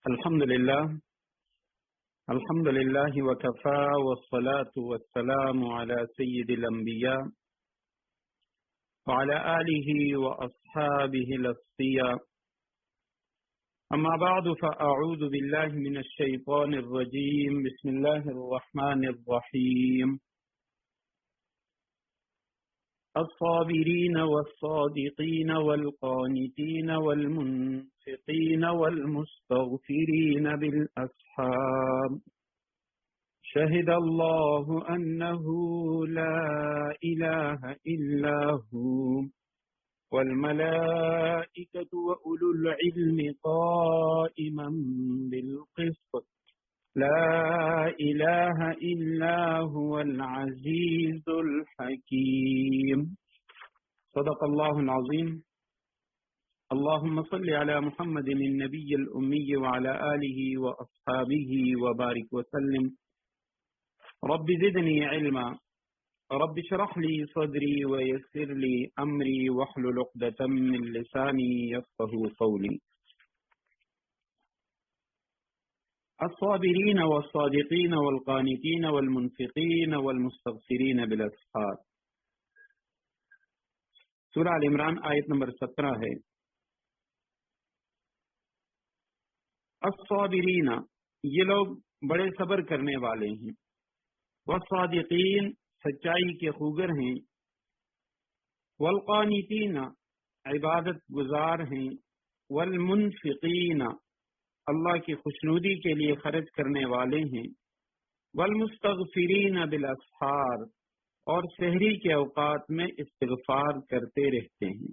الحمد لله وكفى والصلاة والسلام على سيد الأنبياء وعلى آله وأصحابه الأصفياء. أما بعد فأعوذ بالله من الشيطان الرجيم. بسم الله الرحمن الرحيم. الصابرين والصادقين والقانتين والمنفقين والمستغفرين بالأسحار شهد الله أنه لا إله إلا هو والملائكة وأولو العلم قائما بالقسط لا إله إلا هو العزيز الحكيم. صدق الله العظيم. اللهم صل على محمد النبي الأمي وعلى آله وأصحابه وبارك وسلم. رب زدني علما رب اشرح لي صدري ويسر لي أمري واحلل عقدة من لساني يفقهوا قولي. الصابرين والصادقين والقانتين والمنفقين والمستغفرين بالاسحار. سورہ آل عمران آیت نمبر 17 ہے. الصابرین، یہ لوگ بڑے صبر کرنے والے ہیں. والصادقین، سچائی کے خوگر ہیں. والقانتین، عبادت گزار ہیں. والمنفقین، اللہ کی خوشنودی کے لیے خرچ کرنے والے ہیں. والمستغفرین بالاسحار، اور سحری کے اوقات میں استغفار کرتے رہتے ہیں.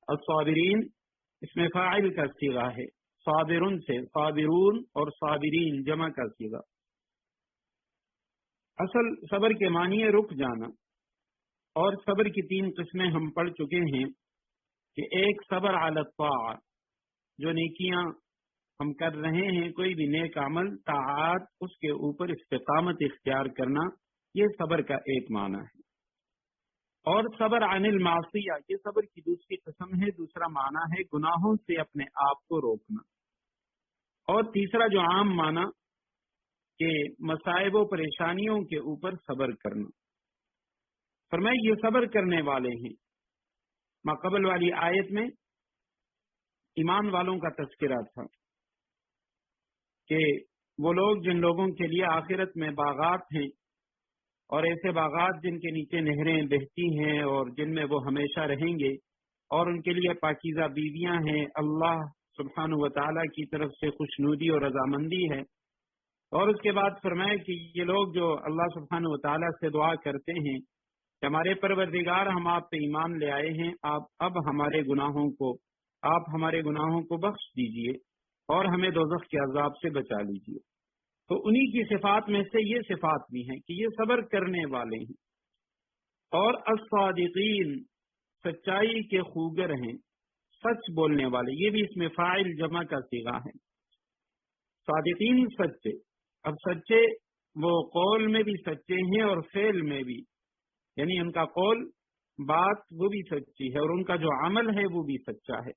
الصابرین اس میں فاعل کا صیغہ ہے. صابرون سے صابرون اور صابرین جمع کا صیغہ. اصل صبر کے معنی ہے رک جانا. اور صبر کی 3 قسمیں ہم پڑھ چکے ہیں کہ ایک صبر علی الطاعہ، جو نیکیاں ہم کر رہے ہیں، کوئی بھی نیک عمل طاعات، اس کے اوپر استقامت اختیار کرنا، یہ صبر کا ایک معنی ہے. اور صبر عن المعصیہ، یہ صبر کی دوسری قسم ہے. دوسرا معنی ہے گناہوں سے اپنے آپ کو روکنا. اور تیسرا جو عام معنی کہ مصائب و پریشانیوں کے اوپر صبر کرنا. فرمائے یہ صبر کرنے والے ہیں. ما قبل والی آیت میں ایمان والوں کا تذکرہ تھا کہ وہ لوگ جن لوگوں کے لیے آخرت میں باغات ہیں، اور ایسے باغات جن کے نیچے نہریں بہتی ہیں اور جن میں وہ ہمیشہ رہیں گے، اور ان کے لیے پاکیزہ بیویاں ہیں، اللہ سبحانہ و تعالیٰ کی طرف سے خوشنودی اور رضامندی ہے. اور اس کے بعد فرمائے کہ یہ لوگ جو اللہ سبحانہ و تعالیٰ سے دعا کرتے ہیں کہ ہمارے پروردگار، ہم آپ پہ ایمان لے آئے ہیں، اب ہمارے گناہوں کو بخش دیجئے اور ہمیں دوزخ کے عذاب سے بچا لیجئے. تو انہی کی صفات میں سے یہ صفات بھی ہیں کہ یہ صبر کرنے والے ہیں. اور الصادقین، سچائی کے خوگر ہیں، سچ بولنے والے. یہ بھی اس میں فاعل جمع کا صیغہ ہے. صادقین سچے. اب سچے وہ قول میں بھی سچے ہیں اور فعل میں بھی، یعنی ان کا قول، بات وہ بھی سچی ہے اور ان کا جو عمل ہے وہ بھی سچا ہے.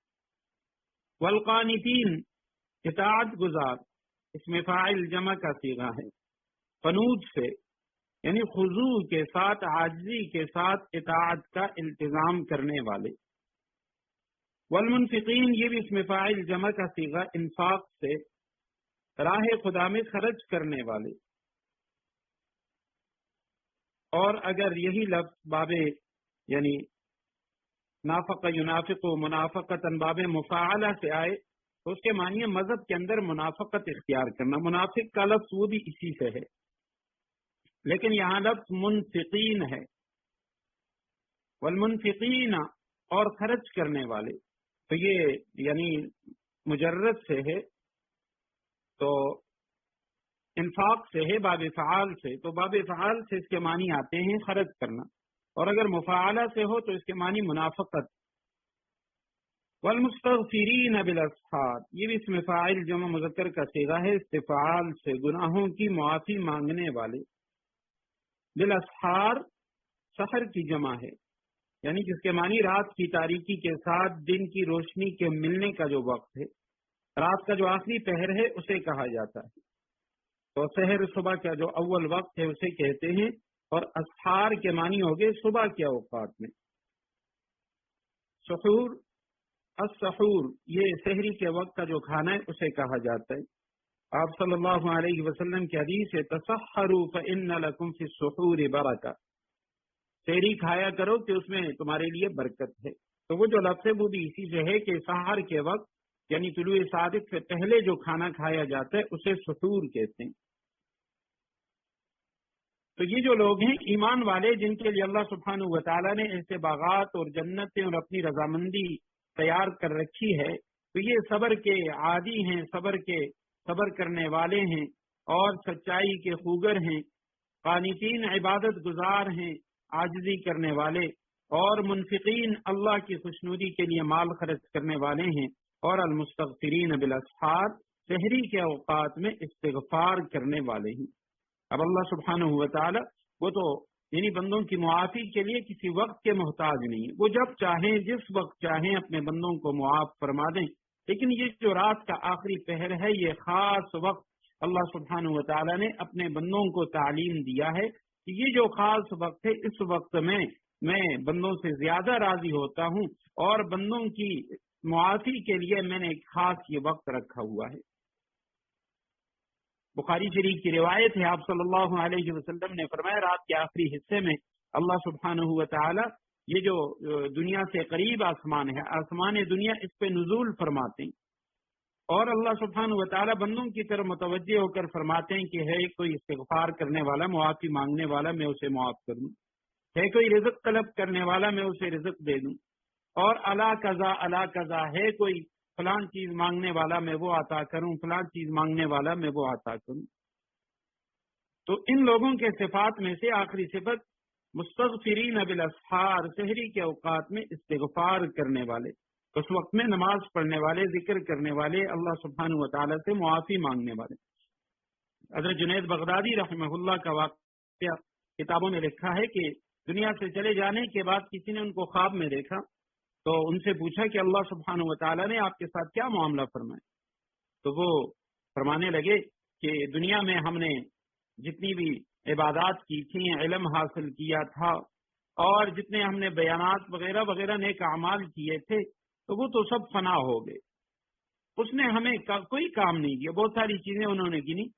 والقانتین، اطاعت گزار. اس میں فاعل جمع کا صیغہ ہے. قنوت سے، یعنی خضوع کے ساتھ، عاجزی کے ساتھ اطاعت کا التزام کرنے والے. والمنفقین، یہ بھی اس میں فاعل جمع کا صیغہ، انفاق سے، راہ خدا میں خرچ کرنے والے. اور اگر یہی لفظ باب یعنی نافق ینافق و منافقتاً باب مفاعلہ سے آئے تو اس کے معنی مذہب کے اندر منافقت اختیار کرنا. منافق کا لفظ وہ بھی اسی سے ہے، لیکن یہاں لفظ منفقین ہے. والمنفقین، اور خرچ کرنے والے. تو یہ یعنی مجرد سے ہے، تو انفاق سے ہے، باب فعال سے. تو باب فعال سے اس کے معنی آتے ہیں خرچ کرنا، اور اگر مفاعلہ سے ہو تو اس کے معنی منافقت. والمستغفرین بالاسحار، یہ بھی اس میں فاعل جمع مذکر کا صیغہ ہے، استفعال سے، گناہوں کی معافی مانگنے والے. بالاسحار سحر کی جمع ہے، یعنی جس کے معنی رات کی تاریکی کے ساتھ دن کی روشنی کے ملنے کا جو وقت ہے. رات کا جو آخری پہر ہے اسے کہا جاتا ہے. تو سحر صبح کا جو اول وقت ہے اسے کہتے ہیں، اور اسحار کے معنی ہو گئے صبح کے اوقات میں. سحور، السحور یہ سحری کے وقت کا جو کھانا ہے اسے کہا جاتا ہے. آپ صلی اللہ علیہ وسلم کی حدیث ہے تسحروا فإن لکم فی السحور برکہ، سحری کھایا کرو کہ اس میں تمہارے لیے برکت ہے. تو وہ جو لفظ ہے وہ بھی اسی سے ہے کہ سحر کے وقت یعنی طلوع صادق سے پہلے جو کھانا کھایا جاتا ہے اسے سحور کہتے ہیں. تو یہ جو لوگ ہیں ایمان والے جن کے لیے اللہ سبحانہ و تعالیٰ نے ایسے باغات اور جنتیں اور اپنی رضامندی تیار کر رکھی ہے، تو یہ صبر کے عادی ہیں، صبر کرنے والے ہیں اور سچائی کے خوگر ہیں، قانتین عبادت گزار ہیں، عاجزی کرنے والے اور منفقین اللہ کی خوشنودی کے لیے مال خرچ کرنے والے ہیں، اور المستغفرین بالاسحار سحری کے اوقات میں استغفار کرنے والے ہیں. اب اللہ سبحانہ و تعالی وہ تو یعنی بندوں کی معافی کے لیے کسی وقت کے محتاج نہیں ہے، وہ جب چاہیں جس وقت چاہیں اپنے بندوں کو معاف فرما دیں. لیکن یہ جو رات کا آخری پہر ہے یہ خاص وقت اللہ سبحانہ و تعالی نے اپنے بندوں کو تعلیم دیا ہے کہ یہ جو خاص وقت ہے اس وقت میں بندوں سے زیادہ راضی ہوتا ہوں، اور بندوں کی معافی کے لیے میں نے ایک خاص یہ وقت رکھا ہوا ہے. بخاری شریف کی روایت ہے، آپ صلی اللہ علیہ وسلم نے فرمایا رات کے آخری حصے میں اللہ سبحانہ و تعالی یہ جو دنیا سے قریب آسمان ہے، آسمان دنیا، اس پہ نزول فرماتے ہیں، اور اللہ سبحانہ و تعالی بندوں کی طرف متوجہ ہو کر فرماتے ہیں کہ ہے کوئی استغفار کرنے والا، معافی مانگنے والا، میں اسے معاف کر دوں. ہے کوئی رزق طلب کرنے والا، میں اسے رزق دے دوں. اور الا قضا ہے کوئی فلان چیز مانگنے والا، میں وہ عطا کروں، فلان چیز مانگنے والا میں وہ عطا کروں. تو ان لوگوں کے صفات میں سے آخری صفت مستغفرین بالاسحار، سحری کے اوقات میں استغفار کرنے والے، اس وقت میں نماز پڑھنے والے، ذکر کرنے والے، اللہ سبحانہ و تعالیٰ سے معافی مانگنے والے. حضرت جنید بغدادی رحمہ اللہ کا واقعہ کتابوں میں لکھا ہے کہ دنیا سے چلے جانے کے بعد کسی نے ان کو خواب میں دیکھا تو ان سے پوچھا کہ اللہ سبحانہ و تعالیٰ نے آپ کے ساتھ کیا معاملہ فرمایا؟ تو وہ فرمانے لگے کہ دنیا میں ہم نے جتنی بھی عبادات کی تھیں، علم حاصل کیا تھا، اور جتنے ہم نے بیانات وغیرہ وغیرہ نیک اعمال کیے تھے، تو وہ تو سب فنا ہو گئے. اس نے ہمیں کوئی کام نہیں کیا. بہت ساری چیزیں انہوں نے گنی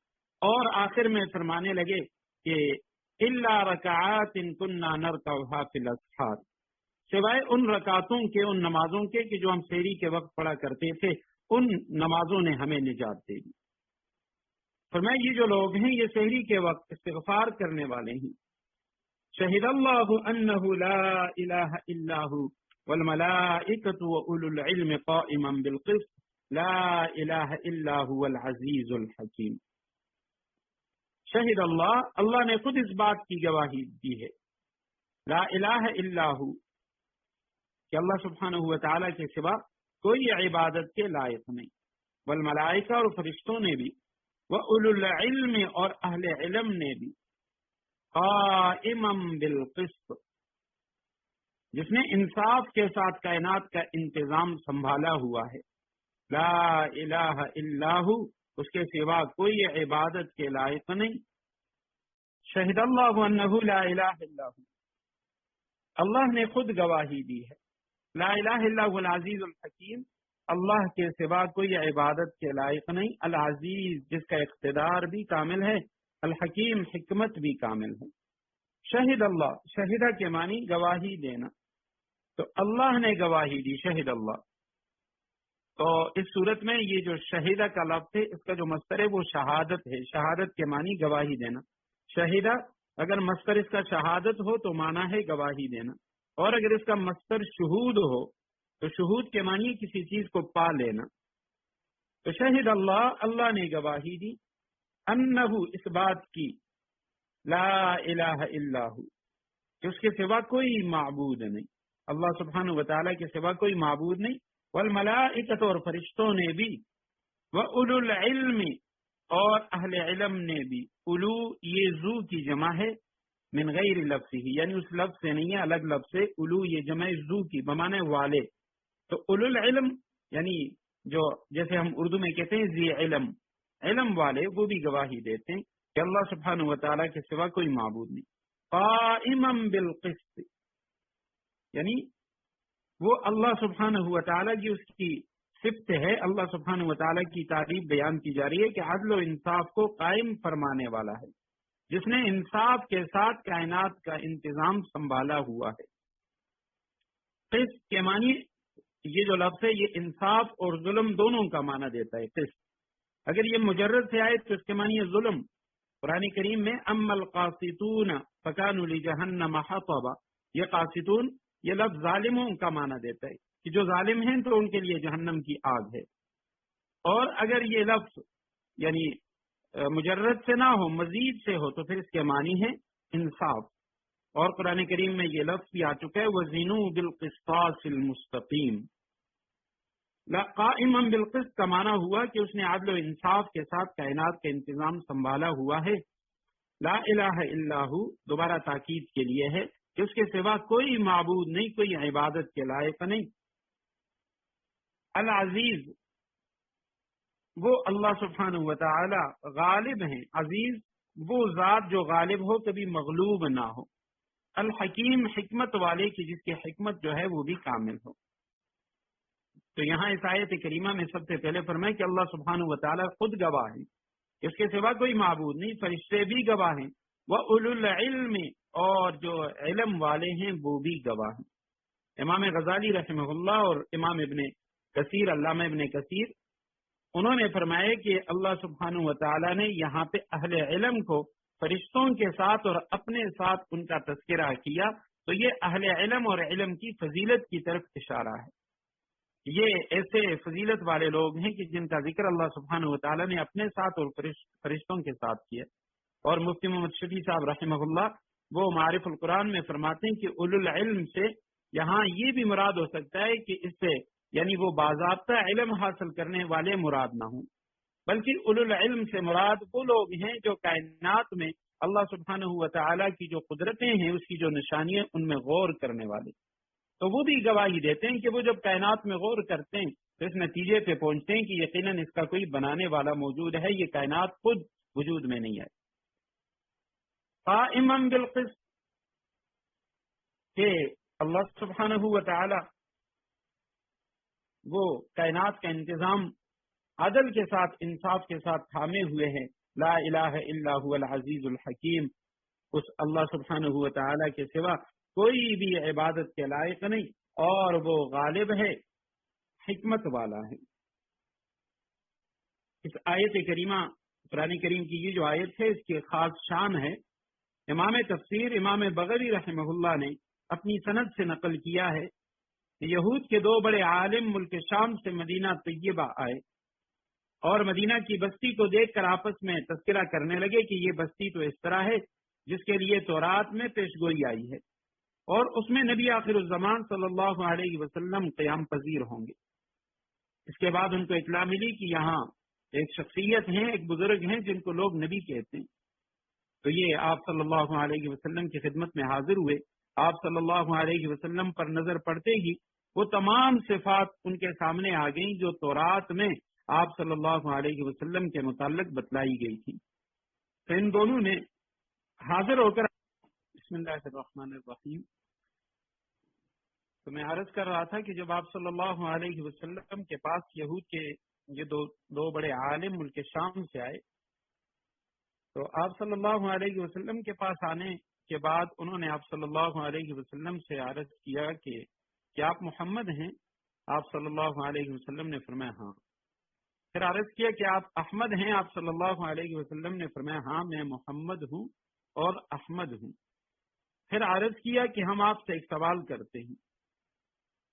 اور آخر میں فرمانے لگے کہ الا رکعات كنا نركعها في الاسحار، سوائے ان رکعتوں کے، ان نمازوں کے کہ جو ہم سحری کے وقت پڑھا کرتے تھے، ان نمازوں نے ہمیں نجات دے دی. فرمایا یہ جو لوگ ہیں یہ سحری کے وقت استغفار کرنے والے ہیں. شہد اللہ انہ لا الہ الا ہو والملائکۃ واولو العلم قائما بالقسط لا الہ الا هو العزیز الحکیم. شہد اللہ، اللہ نے خود اس بات کی گواہی دی ہے، لا الہ الا ہو، کہ اللہ سبحانہ و تعالیٰ کے سوا کوئی عبادت کے لائق نہیں. والملائکہ، اور فرشتوں نے بھی، وَأُولُو الْعِلْمِ، اور اہل علم نے بھی، قائمًا بالقسط، جس نے انصاف کے ساتھ کائنات کا انتظام سنبھالا ہوا ہے. لا الہ الا ہو، اس کے سوا کوئی عبادت کے لائق نہیں. شہد اللہ انہ لا الہ الا ہو، اللہ نے خود گواہی دی ہے. لا الہ الا هو العزیز الحکیم، اللہ کے سوا کوئی عبادت کے لائق نہیں. العزیز، جس کا اقتدار بھی کامل ہے، الحکیم، حکمت بھی کامل ہے. شہد اللہ، شہدہ کے معنی گواہی دینا، تو اللہ نے گواہی دی، شہد اللہ. تو اس صورت میں یہ جو شہیدہ کا لفظ ہے اس کا جو مصدر ہے وہ شہادت ہے. شہادت کے معنی گواہی دینا. شہیدہ اگر مصدر اس کا شہادت ہو تو معنی ہے گواہی دینا، اور اگر اس کا مصدر شہود ہو تو شہود کے معنی کسی چیز کو پا لینا. تو شہد اللہ، اللہ نے گواہی دی، انہو، اس بات کی، لا الہ الا ہو، کہ اس کے سوا کوئی معبود نہیں، اللہ سبحانہ و تعالیٰ کے سوا کوئی معبود نہیں. والملائکۃ، اور فرشتوں نے بھی، وَأُولُو الْعِلْمِ، اور اہل علم نے بھی. اولو یہ ذو کی جمع ہے، من غیر لفظ ہی، یعنی اس لفظ سے نہیں ہے، الگ لفظ سے. اولو یہ جمع ذو کی بمانے والے. تو اولو العلم یعنی جو جیسے ہم اردو میں کہتے ہیں ذی علم، علم والے، وہ بھی گواہی دیتے ہیں کہ اللہ سبحانہ و تعالیٰ کے سوا کوئی معبود نہیں۔ قائما بالقسط، یعنی وہ اللہ سبحانہ و تعالیٰ کی اس کی صفت ہے، اللہ سبحانہ و تعالیٰ کی تعریف بیان کی جا رہی ہے کہ عدل و انصاف کو قائم فرمانے والا ہے، جس نے انصاف کے ساتھ کائنات کا انتظام سنبھالا ہوا ہے۔ قسط کے معنی، یہ جو لفظ ہے یہ انصاف اور ظلم دونوں کا معنی دیتا ہے۔ قسط اگر یہ مجرد سے آئے تو اس کے معنی ہے ظلم۔ قرآن کریم میں اما القاسطون فکانوا لجہنم حطبا، یہ قاسطون یہ لفظ ظالموں کا معنی دیتا ہے کہ جو ظالم ہیں تو ان کے لیے جہنم کی آگ ہے۔ اور اگر یہ لفظ یعنی مجرد سے نہ ہو، مزید سے ہو، تو پھر اس کے معنی ہے انصاف۔ اور قرآن کریم میں یہ لفظ بھی آ چکا ہے وَزِنُوا بِالْقِسْطَاسِ الْمُسْتَقِيمِ۔ قائما بالقسط کا معنی ہوا کہ اس نے عدل و انصاف کے ساتھ کائنات کا انتظام سنبھالا ہوا ہے۔ لا الہ الا ہو دوبارہ تاکید کے لیے ہے کہ اس کے سوا کوئی معبود نہیں، کوئی عبادت کے لائق نہیں۔ العزیز، وہ اللہ سبحانہ و تعالی غالب ہیں۔ عزیز وہ ذات جو غالب ہو، کبھی مغلوب نہ ہو۔ الحکیم، حکمت والے کی جس کی حکمت جو ہے وہ بھی کامل ہو۔ تو یہاں اس آیت کریمہ میں سب سے پہلے فرمائے کہ اللہ سبحانہ و تعالی خود گواہ ہے، اس کے سوا کوئی معبود نہیں، فرشتے بھی گواہ ہیں، وَأُولُو الْعِلْمِ، اور جو علم والے ہیں وہ بھی گواہ ہیں۔ امام غزالی رحمہ اللہ اور امام ابن کثیر، علامہ ابن کثیر، انہوں نے فرمایا کہ اللہ سبحانہ و تعالی نے یہاں پہ اہل علم کو فرشتوں کے ساتھ اور اپنے ساتھ ان کا تذکرہ کیا، تو یہ اہل علم اور علم کی فضیلت کی طرف اشارہ ہے۔ یہ ایسے فضیلت والے لوگ ہیں کہ جن کا ذکر اللہ سبحانہ و تعالی نے اپنے ساتھ اور فرشتوں کے ساتھ کیا۔ اور مفتی محمد شفیع صاحب رحمہ اللہ وہ معارف القرآن میں فرماتے ہیں کہ اولو العلم سے یہاں یہ بھی مراد ہو سکتا ہے کہ اس سے یعنی وہ باضابطہ علم حاصل کرنے والے مراد نہ ہوں، بلکہ اولو العلم سے مراد وہ لوگ ہیں جو کائنات میں اللہ سبحانہ و تعالی کی جو قدرتیں ہیں، اس کی جو نشانیاں، ان میں غور کرنے والے۔ تو وہ بھی گواہی دیتے ہیں کہ وہ جب کائنات میں غور کرتے ہیں تو اس نتیجے پہ پہنچتے ہیں کہ یقیناً اس کا کوئی بنانے والا موجود ہے، یہ کائنات خود وجود میں نہیں ہے۔ قائما بالقسط، کہ اللہ سبحانہ و تعالی وہ کائنات کا انتظام عدل کے ساتھ، انصاف کے ساتھ تھامے ہوئے ہیں۔ لا الہ الا هو العزیز الحکیم، اس اللہ سبحانہ و تعالی کے سوا کوئی بھی عبادت کے لائق نہیں، اور وہ غالب ہے، حکمت والا ہے۔ اس آیت کریمہ قرآن کریم کی یہ جو آیت ہے اس کی خاص شان ہے۔ امام تفسیر امام بغوی رحمہ اللہ نے اپنی سند سے نقل کیا ہے کہ یہود کے دو بڑے عالم ملک شام سے مدینہ طیبہ آئے اور مدینہ کی بستی کو دیکھ کر آپس میں تذکرہ کرنے لگے کہ یہ بستی تو اس طرح ہے جس کے لیے تورات میں پیشگوئی آئی ہے، اور اس میں نبی آخر الزمان صلی اللہ علیہ وسلم قیام پذیر ہوں گے۔ اس کے بعد ان کو اطلاع ملی کہ یہاں ایک شخصیت ہیں، ایک بزرگ ہیں جن کو لوگ نبی کہتے ہیں۔ تو یہ آپ صلی اللہ علیہ وسلم کی خدمت میں حاضر ہوئے۔ آپ صلی اللہ علیہ وسلم پر نظر پڑتے ہی وہ تمام صفات ان کے سامنے آ گئیں جو تورات میں آپ صلی اللہ علیہ وسلم کے متعلق بتلائی گئی تھی۔ تو ان دونوں نے حاضر ہو کر بسم اللہ الرحمن الرحیم، تو میں عرض کر رہا تھا کہ جب آپ صلی اللہ علیہ وسلم کے پاس یہود کے یہ دو بڑے عالم ملک شام سے آئے، تو آپ صلی اللہ علیہ وسلم کے پاس آنے کے بعد انہوں نے آپ صلی اللہ علیہ وسلم سے عرض کیا کہ آپ محمد ہیں؟ آپ صلی اللہ علیہ وسلم نے فرمایا ہاں۔ پھر عرض کیا کہ آپ احمد ہیں؟ آپ صلی اللہ علیہ وسلم نے فرمایا ہاں، میں محمد ہوں اور احمد ہوں۔ پھر عرض کیا کہ ہم آپ سے ایک سوال کرتے ہیں،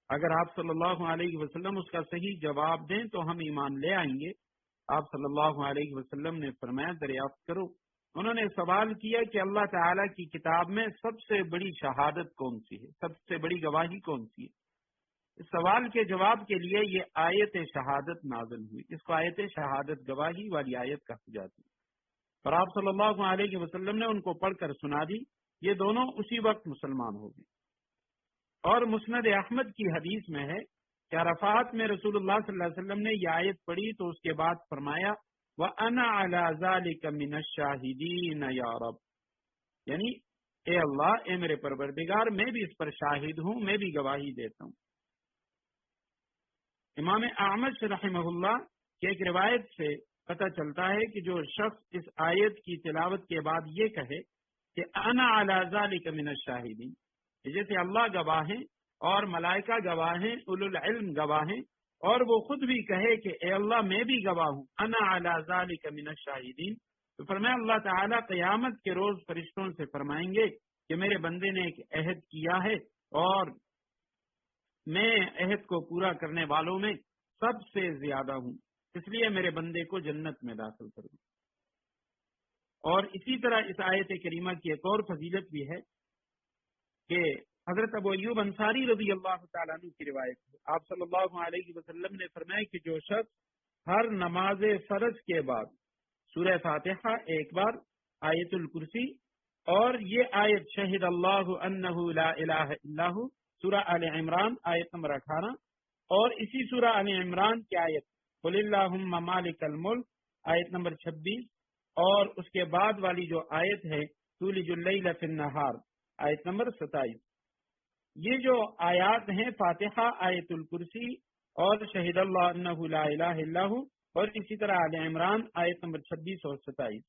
اگر آپ صلی اللہ علیہ وسلم اس کا صحیح جواب دیں تو ہم ایمان لے آئیں گے۔ آپ صلی اللہ علیہ وسلم نے فرمایا دریافت کرو۔ انہوں نے سوال کیا کہ اللہ تعالیٰ کی کتاب میں سب سے بڑی شہادت کون سی ہے، سب سے بڑی گواہی کون سی ہے؟ اس سوال کے جواب کے لیے یہ آیت شہادت نازل ہوئی، اس کو آیت شہادت گواہی والی آیت کہی جاتی ہے۔ اور آپ صلی اللہ علیہ وسلم نے ان کو پڑھ کر سنا دی، یہ دونوں اسی وقت مسلمان ہو گئے۔ اور مسند احمد کی حدیث میں ہے کہ عرفات میں رسول اللہ صلی اللہ علیہ وسلم نے یہ آیت پڑھی تو اس کے بعد فرمایا وَأَنَا عَلَى ذَلِكَ مِنَ الشَّاهِدِينَ یا رب، یعنی اے اللہ، اے میرے پروردگار، میں بھی اس پر شاہد ہوں، میں بھی گواہی دیتا ہوں۔ امام اعمش رحمہ اللہ کی ایک روایت سے پتہ چلتا ہے کہ جو شخص اس آیت کی تلاوت کے بعد یہ کہے کہ انا علی ذالک من الشاہدین، جیسے اللہ گواہ ہیں اور ملائکہ گواہ ہیں، اولو العلم گواہ ہیں، اور وہ خود بھی کہے کہ اے اللہ میں بھی گواہ ہوں، انا علی ذالک من الشاہدین، تو فرمایا اللہ تعالیٰ قیامت کے روز فرشتوں سے فرمائیں گے کہ میرے بندے نے ایک عہد کیا ہے اور میں عہد کو پورا کرنے والوں میں سب سے زیادہ ہوں، اس لیے میرے بندے کو جنت میں داخل کروں۔ اور اسی طرح اس آیت کریمہ کی ایک اور فضیلت بھی ہے کہ حضرت ابو ایوب انصاری رضی اللہ تعالیٰ عنہ کی روایت ہے، آپ صلی اللہ علیہ وسلم نے فرمایا کہ جو شخص ہر نماز فرض کے بعد سورہ فاتحہ ایک بار، آیت الکرسی اور یہ آیت شہد اللہ انہ لا الہ الا ہو، سورہ آل عمران آیت نمبر 18، اور اسی سورہ آل عمران کی آیت قل اللہم مالک الملک آیت نمبر 26، اور اس کے بعد والی جو آیت ہے تولج اللیل فی النہار آیت نمبر 27، یہ جو آیات ہیں فاتحہ، آیت الکرسی اور شہد اللہ انہ لا الہ الا ہو، اور اسی طرح آل عمران آیت نمبر 26 اور 27،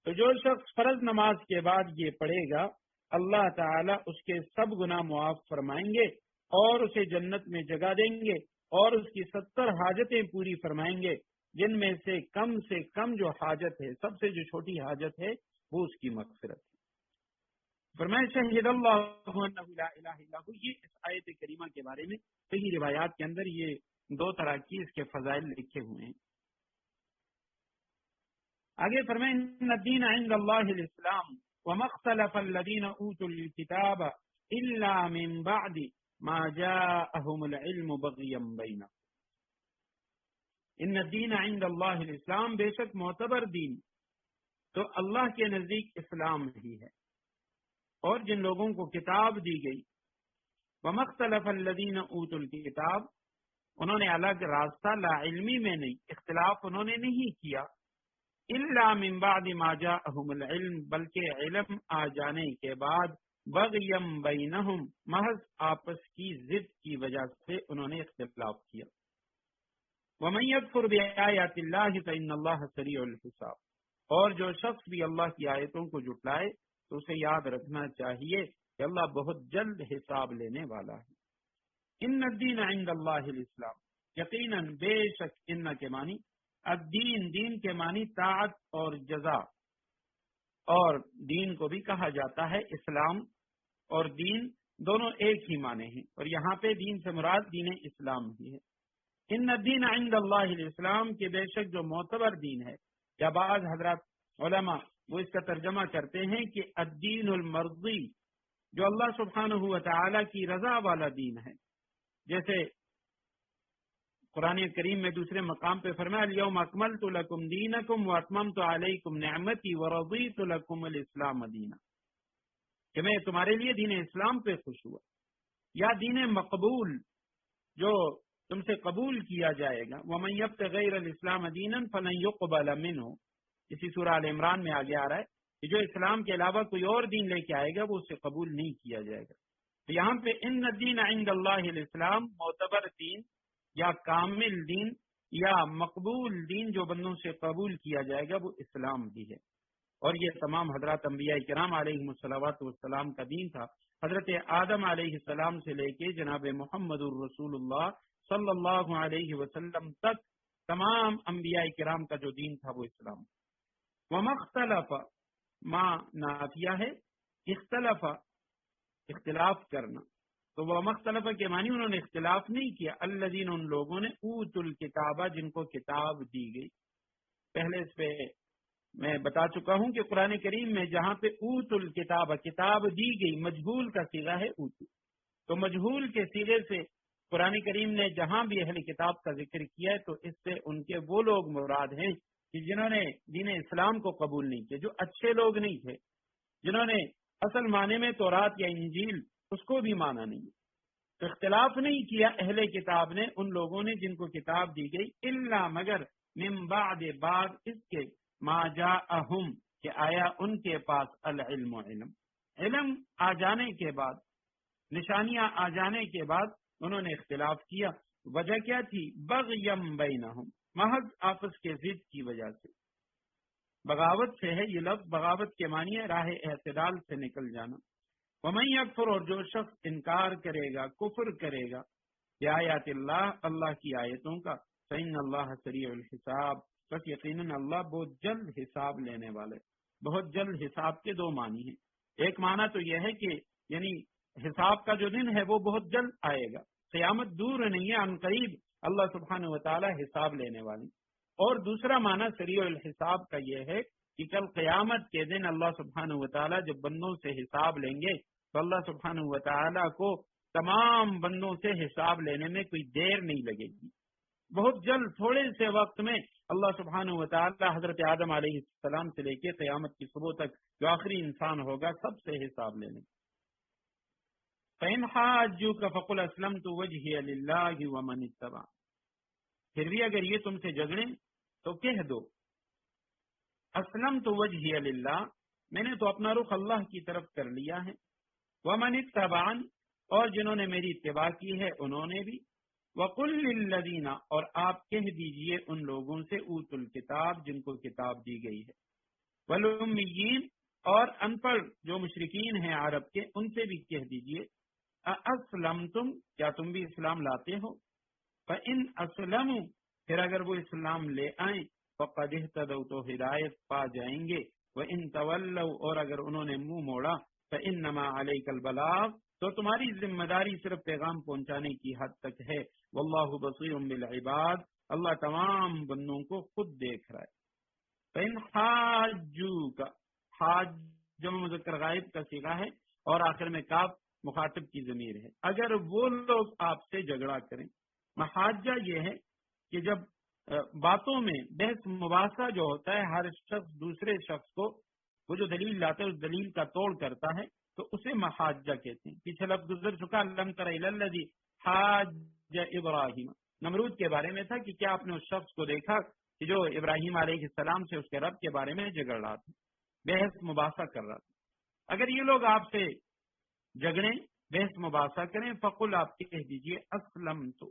تو جو شخص فرض نماز کے بعد یہ پڑھے گا اللہ تعالیٰ اس کے سب گناہ معاف فرمائیں گے اور اسے جنت میں جگہ دیں گے اور اس کی 70 حاجتیں پوری فرمائیں گے، جن میں سے کم جو حاجت ہے، سب سے جو چھوٹی حاجت ہے وہ اس کی مغفرت ہے۔ فرمائے شہید اللہ انہ لا الہ الا ہو، یہ اس آیت کریمہ کے بارے میں صحیح روایات کے اندر یہ دو طرح کی اس کے فضائل لکھے ہوئے ہیں۔ آگے فرمائیں ان الدین عند اللہ الاسلام وما اختلف الذین اوتوا الکتاب الا من بعد ما جاءهم العلم بغیا بینہم، ان الدین عند اللہ الاسلام، بے شک معتبر دین تو اللہ کے نزدیک اسلام ہی ہے، اور جن لوگوں کو کتاب دی گئی وما اختلف الذین اوتوا الکتاب، انہوں نے الگ راستہ لا علمی میں نہیں، اختلاف انہوں نے نہیں کیا، الا من بعد ما جاءهم العلم، بلکہ علم آ جانے کے بعد، بغیم بینہم، محض آپس کی ضد کی وجہ سے انہوں نے اختلاف کیا۔ ومن یکفر بآیات اللہ فإن اللہ سریع الحساب، اور جو شخص بھی اللہ کی آیتوں کو جھٹلائے تو اسے یاد رکھنا چاہیے کہ اللہ بہت جلد حساب لینے والا ہے۔ ان الدین عند اللہ الاسلام، یقیناً بے شک ان کے معنی الدین، دین کے معنی طاعت اور جزا، اور دین کو بھی کہا جاتا ہے اسلام اور دین دونوں ایک ہی معنی ہیں، اور یہاں پہ دین سے مراد دین اسلام ہی ہے۔ ان الدین عند اللہ الاسلام، کے بے شک جو معتبر دین ہے، یا بعض حضرات علماء وہ اس کا ترجمہ کرتے ہیں کہ الدین المرضی، جو اللہ سبحانہ و تعالی کی رضا والا دین ہے، جیسے قرآن کریم میں دوسرے مقام پہ فرمایا الیوم اکملت لکم دینکم واتممت علیکم نعمتی ورضیت لکم الاسلام دینا، کہ میں تمہارے لیے دین اسلام پہ خوش ہوا، یا دین مقبول جو تم سے قبول کیا جائے گا، ومن یبتغ غیر الاسلام دینا فلن یقبل منہ، اسی سورہ آل عمران میں آگے آ رہا ہے کہ جو اسلام کے علاوہ کوئی اور دین لے کے آئے گا وہ اسے قبول نہیں کیا جائے گا۔ تو یہاں پہ ان الدین عند اللہ الاسلام، معتبر دین یا کامل دین یا مقبول دین جو بندوں سے قبول کیا جائے گا وہ اسلام بھی ہے، اور یہ تمام حضرات انبیاء کرام علیہم الصلوات والسلام کا دین تھا، حضرت آدم علیہ السلام سے لے کے جناب محمد الرسول اللہ صلی اللہ علیہ وسلم تک تمام انبیاء کرام کا جو دین تھا وہ اسلام۔ وما اختلف، ما نافیہ ہے، اختلف اختلاف کرنا، تو وہ مختلف کے معنی انہوں نے اختلاف نہیں کیا، الذین، ان لوگوں نے، اوت الکتابہ، جن کو کتاب دی گئی۔ پہلے اس پہ میں بتا چکا ہوں کہ قرآن کریم میں جہاں پہ اوت الکتابہ، کتاب دی گئی، مجہول کا صیغہ ہے اوت، تو مجہول کے صیغے سے قرآن کریم نے جہاں بھی اہل کتاب کا ذکر کیا ہے تو اس سے ان کے وہ لوگ مراد ہیں کہ جنہوں نے دین اسلام کو قبول نہیں کیا، جو اچھے لوگ نہیں تھے، جنہوں نے اصل معنی میں تورات یا انجیل اس کو بھی مانا نہیں، اختلاف نہیں کیا اہل کتاب نے، ان لوگوں نے جن کو کتاب دی گئی، الا مگر من بعد بعد اس کے ما جاءہم کہ آیا ان کے پاس العلم علم آ جانے کے بعد، نشانیاں آ جانے کے بعد انہوں نے اختلاف کیا۔ وجہ کیا تھی؟ بغیم بینہم، محض آپس کے ضد کی وجہ سے، بغاوت سے ہے یہ لفظ، بغاوت کے معنی ہے راہ اعتدال سے نکل جانا۔ ومن یکفر، اور جو شخص انکار کرے گا، کفر کرے گا، بآیات اللہ، اللہ کی آیتوں کا، فإن اللہ سریع الحساب، بس یقیناً اللہ بہت جلد حساب لینے والے۔ بہت جلد حساب کے دو معنی ہیں، ایک معنی تو یہ ہے کہ یعنی حساب کا جو دن ہے وہ بہت جلد آئے گا، قیامت دور نہیں ہے، عن قریب اللہ سبحانہ و تعالی حساب لینے والی۔ اور دوسرا معنی سریع الحساب کا یہ ہے کہ کل قیامت کے دن اللہ سبحانہ و تعالی جب بندوں سے حساب لیں گے تو اللہ سبحانہ و تعالی کو تمام بندوں سے حساب لینے میں کوئی دیر نہیں لگے گی، بہت جلد تھوڑے سے وقت میں اللہ سبحانہ و تعالی حضرت آدم علیہ السلام سے لے کے قیامت کی صبح تک جو آخری انسان ہوگا سب سے حساب لینے۔ فَإِنْ حَاجُّوكَ فَقُلْ أَسْلَمْتُ وَجْهِيَ لِلَّهِ وَمَنِ اتَّبَعَنِ، پھر بھی اگر یہ تم سے جھگڑیں تو کہہ دو اسلمت وجهي للہ، میں نے تو اپنا رخ اللہ کی طرف کر لیا ہے، وَمَنِ اتَّبَعَنِ، اور جنہوں نے میری اتباع کی ہے انہوں نے بھی، وَقُلْ لِلَّذِينَ، اور آپ کہہ دیجئے ان لوگوں سے اوتوا الکتاب جن کو کتاب دی گئی ہے، وَالْأُمِّيِّينَ، اور ان پڑھ جو مشرکین ہیں عرب کے، ان سے بھی کہہ دیجئے اَأَسْلَمْتُمْ، کیا تم بھی اسلام لاتے ہو؟ فَإِنْ أَسْلَمُوا، پھر اگر وہ اسلام لے آئیں، فَقَدْ اهْتَدَوْا، تو ہدایت پا جائیں گے، وَإِنْ تَوَلَّوْا، اور اگر انہوں نے منہ موڑا، فَإِنَّمَا عَلَيْكَ الْبَلَاغُ، تو تمہاری ذمہ داری صرف پیغام پہنچانے کی حد تک ہے، وَاللَّهُ بَصِيرٌ بِالْعِبَادِ، اللہ تمام بندوں کو خود دیکھ رہا ہے۔ فَإِنْ حَاجُّوكَ، حاج جمع مذکر غائب کا صیغہ ہے اور آخر میں کاف مخاطب کی ضمیر ہے۔ اگر وہ لوگ آپ سے جھگڑا کریں، محاجہ یہ ہے کہ جب باتوں میں بحث مباحثہ جو ہوتا ہے، ہر شخص دوسرے شخص کو وہ جو دلیل لاتا ہے اس دلیل کا توڑ کرتا ہے تو اسے محاجہ کہتے ہیں۔ پیچھے لفظ گزر چکا، لم تر الی الذی حاج ابراہیم، نمرود کے بارے میں تھا کہ کیا آپ نے اس شخص کو دیکھا کہ جو ابراہیم علیہ السلام سے اس کے رب کے بارے میں جھگڑ رہا تھا، بحث مباحثہ کر رہا تھا۔ اگر یہ لوگ آپ سے جھگڑیں، بحث مباحثہ کریں، فقل، آپ کہہ دیجئے اسلمت،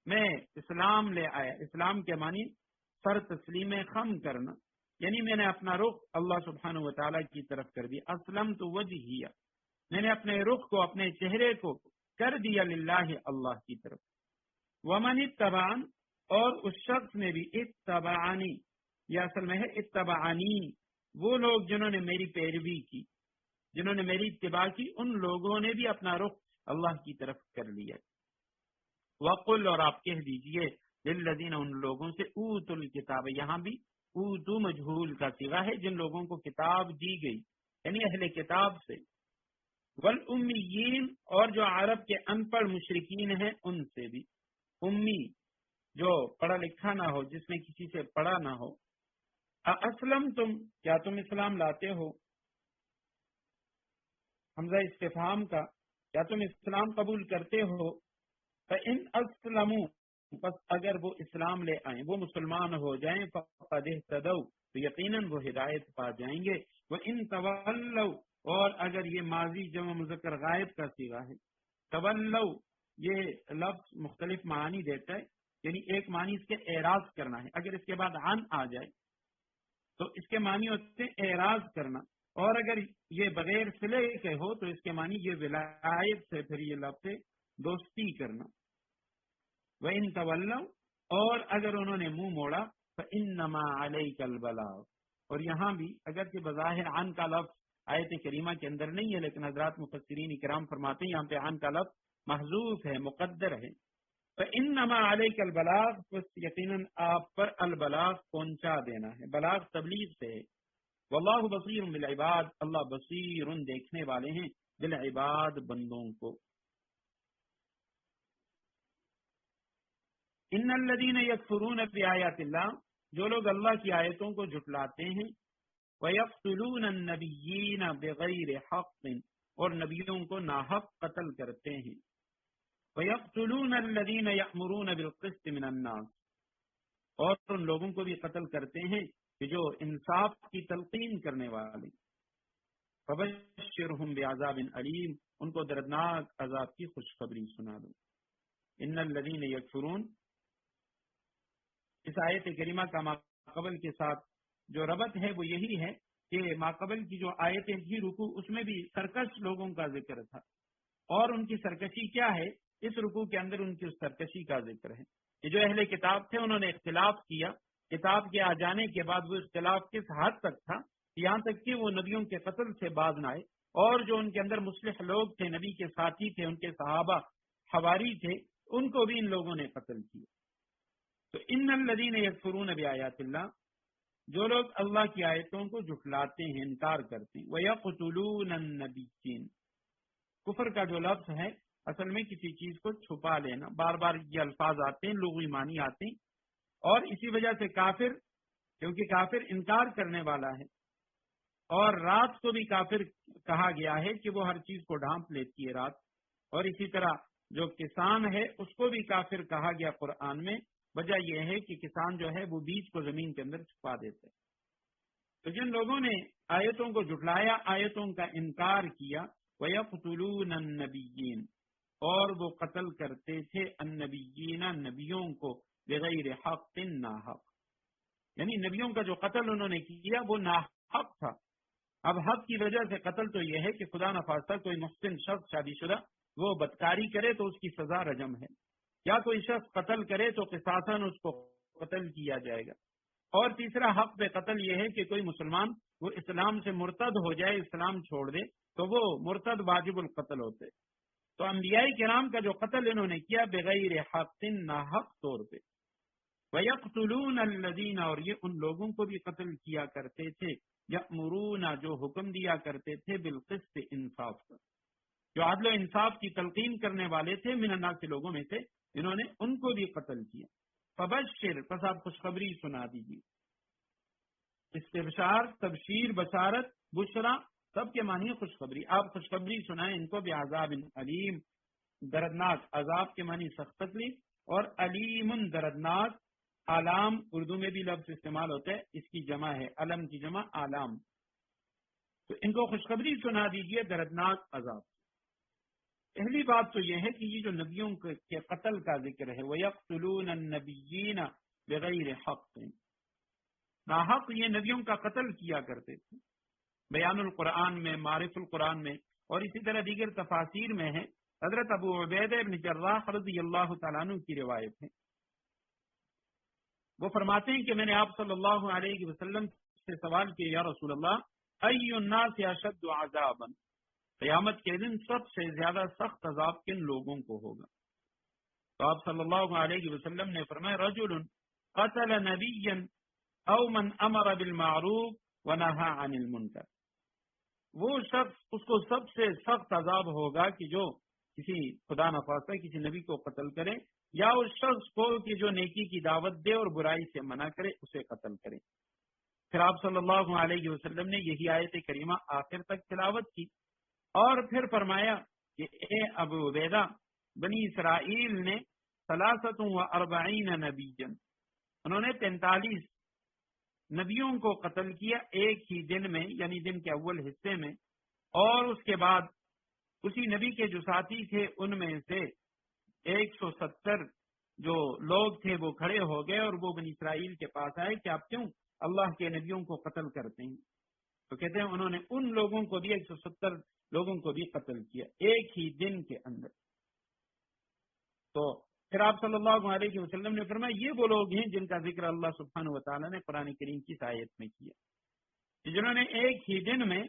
میں اسلام لے آیا۔ اسلام کے معنی سر تسلیم خم کرنا، یعنی میں نے اپنا رخ اللہ سبحانہ و تعالیٰ کی طرف کر دیا۔ اسلمت وجہیہ، میں نے اپنے رخ کو، اپنے چہرے کو کر دیا للہ، اللہ کی طرف۔ ومن اتبعن، اور اس شخص نے بھی، اتبعنی، یہ اصل میں ہے اتبعنی، وہ لوگ جنہوں نے میری پیروی کی، جنہوں نے میری اتباع کی، ان لوگوں نے بھی اپنا رخ اللہ کی طرف کر لیا۔ وقل، اور آپ کہہ دیجئے، للذین، ان لوگوں سے، اوتوا الکتاب، یہاں بھی اوتو مجہول کا صیغہ ہے، جن لوگوں کو کتاب دی گئی، یعنی اہل کتاب سے، والامیین، اور جو عرب کے ان پڑھ مشرکین ہیں ان سے بھی، امی جو پڑھا لکھا نہ ہو، جس نے کسی سے پڑھا نہ ہو۔ اسلمتم، کیا تم اسلام لاتے ہو؟ حمزہ استفہام کا، کیا تم اسلام قبول کرتے ہو؟ فَإِنْ أَسْلَمُوا، پس اگر وہ اسلام لے آئیں، وہ مسلمان ہو جائیں، فَقَدْ اهْتَدَوْا، تو یقیناً وہ ہدایت پا جائیں گے۔ وَإِنْ تَوَلَّوْا، اور اگر یہ ماضی جمع مذکر غائب کا صیغہ ہے، تولوا، یہ لفظ مختلف معنی دیتا ہے، یعنی ایک معنی اس کے اعراض کرنا ہے، اگر اس کے بعد عن آ جائے تو اس کے معنی ہوتے ہیں اعراض کرنا، اور اگر یہ بغیر صلے کے ہو تو اس کے معنی یہ ولایت سے پھر یہ لفظ دوستی کرنا۔ وَإِن تَوَلَّوْا، اور اگر انہوں نے منہ موڑا، فَإِنَّمَا عَلَيْكَ الْبَلَاغُ، اور یہاں بھی اگرچہ بظاہر عن کا لفظ آیت کریمہ کے اندر نہیں ہے، لیکن حضرات مفسرین کرام فرماتے ہیں یہاں پہ عن کا لفظ محذوف ہے، مقدر ہے۔ فَإِنَّمَا عَلَيْكَ الْبَلَاغُ، پس یقیناً آپ پر البلاغ پہنچا دینا ہے، بلاغ تبلیغ سے ہے۔ واللہ بصیر بالعباد، اللہ بصیر دیکھنے والے ہیں، بالعباد بندوں کو۔ ان الذین یکفرون بآیات اللہ، جو لوگ اللہ کی آیتوں کو جھٹلاتے ہیں، ویقتلون النبیین بغیر حق، اور نبیوں کو ناحق قتل کرتے ہیں، وَيَقْتُلُونَ الَّذِينَ يَأْمُرُونَ بِالْقِسْطِ مِنَ النَّاسِ، اور ان لوگوں کو بھی قتل کرتے ہیں کہ جو انصاف کی تلقین کرنے والے. فَبَشِّرْهُمْ بِعَذَابٍ عَلِيمٍ، ان کو دردناک عذاب کی خوشخبری سنا دو. ان الذین یکفرون، اس آیت کریمہ کا ماقبل کے ساتھ جو ربط ہے وہ یہی ہے کہ ماقبل کی جو آیتیں تھی رکوع، اس میں بھی سرکش لوگوں کا ذکر تھا، اور ان کی سرکشی کیا ہے، اس رکوع کے اندر ان کی اس سرکشی کا ذکر ہے کہ جو اہل کتاب تھے انہوں نے اختلاف کیا. کتاب کے آ جانے کے بعد وہ اختلاف کس حد تک تھا، یہاں تک کہ وہ نبیوں کے قتل سے باز نہ آئے، اور جو ان کے اندر مصلح لوگ تھے، نبی کے ساتھی تھے، ان کے صحابہ حواری تھے، ان کو بھی ان لوگوں نے قتل کیا. تو ان الذین یکفرون بآیات اللہ، جو لوگ اللہ کی آیتوں کو جھٹلاتے ہیں، انکار کرتے ہیں. وَيَقْتُلُونَ النَّبِيِّينَ، کفر کا جو لفظ ہے اصل میں کسی چیز کو چھپا لینا، بار بار یہ الفاظ آتے ہیں، لغوی معنی آتے ہیں، اور اسی وجہ سے کافر، کیونکہ کافر انکار کرنے والا ہے، اور رات کو بھی کافر کہا گیا ہے کہ وہ ہر چیز کو ڈھانپ لیتی ہے رات، اور اسی طرح جو کسان ہے اس کو بھی کافر کہا گیا قرآن میں. وجہ یہ ہے کہ کسان جو ہے وہ بیج کو زمین کے اندر چھپا دیتے. تو جن لوگوں نے آیتوں کو جھٹلایا، آیتوں کا انکار کیا، وَيَقْتُلُونَ النَّبِيِّينَ، اور وہ قتل کرتے تھے النبیین، نبیوں کو، بغیر حق، ناحق، یعنی نبیوں کا جو قتل انہوں نے کیا وہ ناحق تھا. اب حق کی وجہ سے قتل تو یہ ہے کہ خدا نخواستہ کوئی محسن شخص شادی شدہ وہ بدکاری کرے تو اس کی سزا رجم ہے، یا کوئی شخص قتل کرے تو قصاصاً اس کو قتل کیا جائے گا. اور تیسرا حق پہ قتل یہ ہے کہ کوئی مسلمان وہ اسلام سے مرتد ہو جائے، اسلام چھوڑ دے تو وہ مرتد واجب القتل ہوتے. تو انبیاء کرام کا جو قتل انہوں نے کیا بغیر حق، ناحق طور پہ. وَيَقْتُلُونَ الَّذِينَ، اور یہ ان لوگوں کو بھی قتل کیا کرتے تھے، یأمرون، جو حکم دیا کرتے تھے، بالقسط، انصاف کا، جو عدل و انصاف کی تلقین کرنے والے تھے، من الناس کے لوگوں میں سے، انہوں نے ان کو بھی قتل کیا. فبشر، پس آپ خوشخبری سنا دیجیے. استبشار، تبشیر، بشارت، بشرا، سب کے معنی خوشخبری. آپ خوشخبری سنائیں ان کو بعذاب علیم، دردناک، عذاب کے معنی سخت تکلیف، اور علیم دردناک. آلام اردو میں بھی لفظ استعمال ہوتا ہے، اس کی جمع ہے علم کی جمع آلام. تو ان کو خوشخبری سنا دیجیے دردناک عذاب. پہلی بات تو یہ ہے کہ یہ جو نبیوں کے قتل کا ذکر ہے، وَيَقْتُلُونَ النَّبِيِّينَ بِغَيْرِ حَقٍ، ناحق یہ نبیوں کا قتل کیا کرتے تھے. بیان القرآن میں، معرف القرآن میں، اور اسی طرح دیگر تفاسیر میں ہے. حضرت ابو عبیدہ بن جراح رضی اللہ تعالیٰ عنہ کی روایت ہے، وہ فرماتے ہیں کہ میں نے آپ صلی اللہ علیہ وسلم سے سوال کیا، یا رسول اللہ، ای الناس اشد عذابا، قیامت کے دن سب سے زیادہ سخت عذاب کن لوگوں کو ہوگا؟ تو آپ صلی اللہ علیہ وسلم نے فرمایا، رجل قتل نبیا او من امر بالمعروف ونہى عن المنکر، وہ شخص، اس کو سب سے سخت عذاب ہوگا کہ جو کسی خدا نخواستہ کسی نبی کو قتل کرے، یا اس شخص کو کہ جو نیکی کی دعوت دے اور برائی سے منع کرے اسے قتل کرے. پھر آپ صلی اللہ علیہ وسلم نے یہی آیت کریمہ آخر تک تلاوت کی، اور پھر فرمایا کہ اے ابو عبیدہ، بنی اسرائیل نے 43 نبیا، انہوں نے 43 نبیوں کو قتل کیا ایک ہی دن میں، یعنی دن کے اول حصے میں، اور اس کے بعد اسی نبی کے جو ساتھی تھے ان میں سے 170 جو لوگ تھے وہ کھڑے ہو گئے، اور وہ بنی اسرائیل کے پاس آئے کہ آپ کیوں اللہ کے نبیوں کو قتل کرتے ہیں؟ تو کہتے ہیں انہوں نے ان لوگوں کو بھی، 170 لوگوں کو بھی قتل کیا ایک ہی دن کے اندر. تو پھر آپ صلی اللہ علیہ وسلم نے فرمایا یہ وہ لوگ ہیں جن کا ذکر اللہ سبحانہ و تعالیٰ نے قرآن کریم کی آیت میں کیا، جنہوں نے ایک ہی دن میں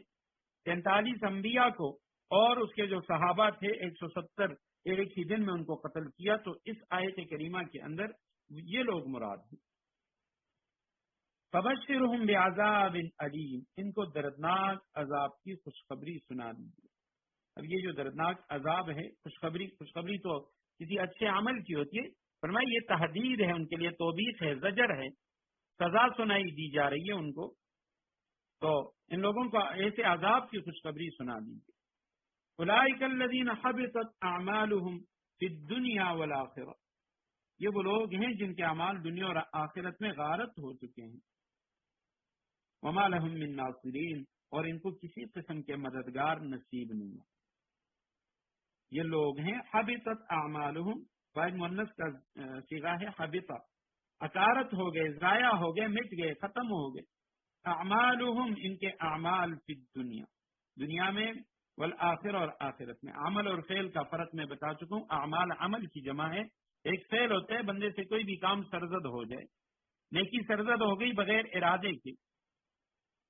43 انبیاء کو اور اس کے جو صحابہ تھے 170 ایک ہی دن میں ان کو قتل کیا. تو اس آیت کریمہ کے اندر یہ لوگ مراد ہیں. فبشرہم بعذاب علیم، ان کو دردناک عذاب کی خوشخبری سنا دیجیے. اب یہ جو دردناک عذاب ہے، خوشخبری تو کسی اچھے عمل کی ہوتی ہے، فرمایا یہ تحدید ہے ان کے لیے، توبیخ ہے، زجر ہے، سزا سنائی دی جا رہی ہے ان کو. تو ان لوگوں کو ایسے عذاب کی خوشخبری سنا دیجیے. اولئک الذین حبطت اعمالهم، فی الدنیا والآخرہ، یہ وہ لوگ ہیں جن کے اعمال دنیا اور آخرت میں غارت ہو چکے ہیں. وما لهم من ناصرین، اور ان کو کسی قسم کے مددگار نصیب نہیں ہے. یہ لوگ ہیں حبطت اعمالهم، فاعل مؤنث کا صیغہ ہے حبطہ، اکارت ہو گئے، ضائع ہو گئے، مٹ گئے، ختم ہو گئے. اعمالهم، ان کے اعمال فی الدنیا، دنیا میں، والآخر، اور آخرت میں. عمل اور فعل کا فرق میں بتا چکا ہوں. اعمال عمل کی جمع ہے. ایک فعل ہوتا ہے بندے سے کوئی بھی کام سرزد ہو جائے، نیکی سرزد ہو گئی بغیر ارادے کے،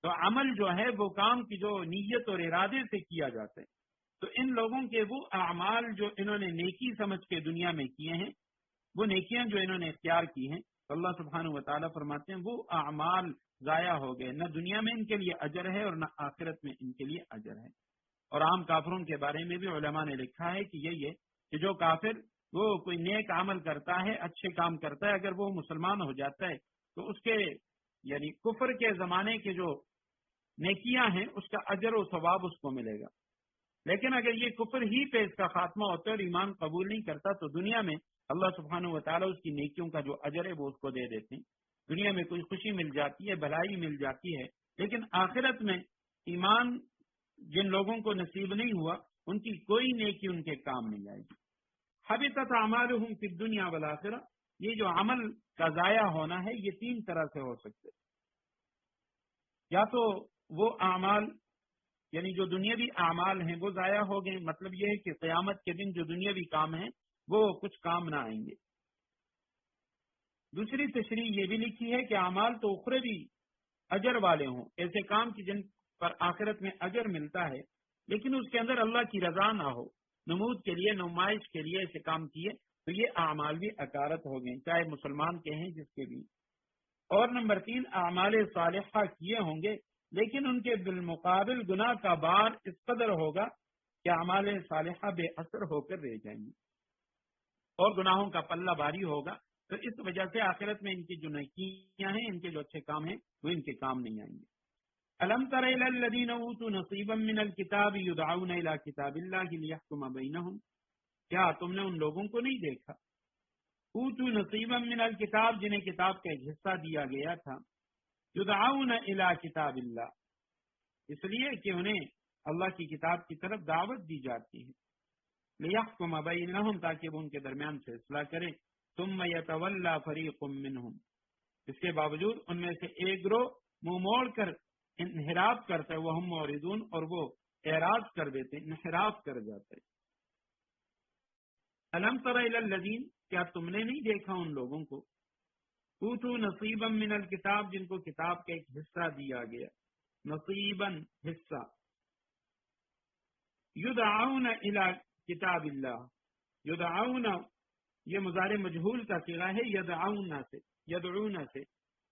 تو عمل جو ہے وہ کام کی جو نیت اور ارادے سے کیا جاتا ہے. تو ان لوگوں کے وہ اعمال جو انہوں نے نیکی سمجھ کے دنیا میں کیے ہیں، وہ نیکیاں جو انہوں نے اختیار کی ہیں، تو اللہ سبحانہ و تعالیٰ فرماتے ہیں وہ اعمال ضائع ہو گئے. نہ دنیا میں ان کے لیے اجر ہے اور نہ آخرت میں ان کے لیے اجر ہے. اور عام کافروں کے بارے میں بھی علماء نے لکھا ہے کہ یہ کہ جو کافر وہ کوئی نیک عمل کرتا ہے، اچھے کام کرتا ہے، اگر وہ مسلمان ہو جاتا ہے تو اس کے یعنی کفر کے زمانے کے جو نیکیاں ہیں اس کا اجر و ثواب اس کو ملے گا. لیکن اگر یہ کفر ہی پہ اس کا خاتمہ ہوتا ہے اور ایمان قبول نہیں کرتا تو دنیا میں اللہ سبحانہ و تعالیٰ اس کی نیکیوں کا جو اجر ہے وہ اس کو دے دیتے ہیں. دنیا میں کوئی خوشی مل جاتی ہے، بھلائی مل جاتی ہے، لیکن آخرت میں ایمان جن لوگوں کو نصیب نہیں ہوا ان کی کوئی نیکی ان کے کام نہیں آئے گی. حبطت اعمالهم فی الدنیا والآخرہ، یہ جو عمل کا ضائع ہونا ہے یہ تین طرح سے ہو سکتے. یا تو وہ اعمال یعنی جو دنیاوی اعمال ہیں وہ ضائع ہو گئے، مطلب یہ ہے کہ قیامت کے دن جو دنیاوی کام ہیں وہ کچھ کام نہ آئیں گے. دوسری تشریح یہ بھی لکھی ہے کہ اعمال تو اخروی اجر والے ہوں، ایسے کام کی جن پر آخرت میں اجر ملتا ہے لیکن اس کے اندر اللہ کی رضا نہ ہو، نمود کے لیے، نمائش کے لیے ایسے کام کیے تو یہ اعمال بھی اکارت ہو گئے، چاہے مسلمان کے ہیں جس کے بھی. اور نمبر 3، اعمال صالحہ کیے ہوں گے لیکن ان کے بالمقابل گناہ کا بار اس قدر ہوگا کہ اعمال صالحہ بے اثر ہو کر رہ جائیں گے اور گناہوں کا پلہ باری ہوگا. تو اس وجہ سے آخرت میں ان کی جو نیکیاں ہیں، ان کے جو اچھے کام ہیں وہ ان کے کام نہیں آئیں گے. الم تر الی الذین اوتوا نصیبا من الکتاب یدعون الی کتاب اللہ لیحکم بینہم، کیا تم نے ان لوگوں کو نہیں دیکھا اوتوا نصیبا من الکتاب جنہیں کتاب کا ایک حصہ دیا گیا تھا، یدعون الی کتاب اللہ، اس لیے کہ انہیں اللہ کی کتاب کی طرف دعوت دی جاتی ہے، لیحکم بینہم تاکہ وہ ان کے درمیان فیصلہ کرے. ثم یتولی فریق منہم، اس کے باوجود ان میں سے ایک گروہ منہ موڑ کر انحراف کرتا ہے، وہ ہم موردون، اور وہ اعراض کر دیتے، انحراف کر جاتے. الم تر الی الذین، کیا تم نے نہیں دیکھا ان لوگوں کو اوتوا نصیبا من الکتاب جن کو کتاب کا ایک حصہ دیا گیا، نصیبا حصہ، یدعون الی کتاب اللہ، یدعون یہ مضارع مجہول کا صیغہ ہے، یدعون سے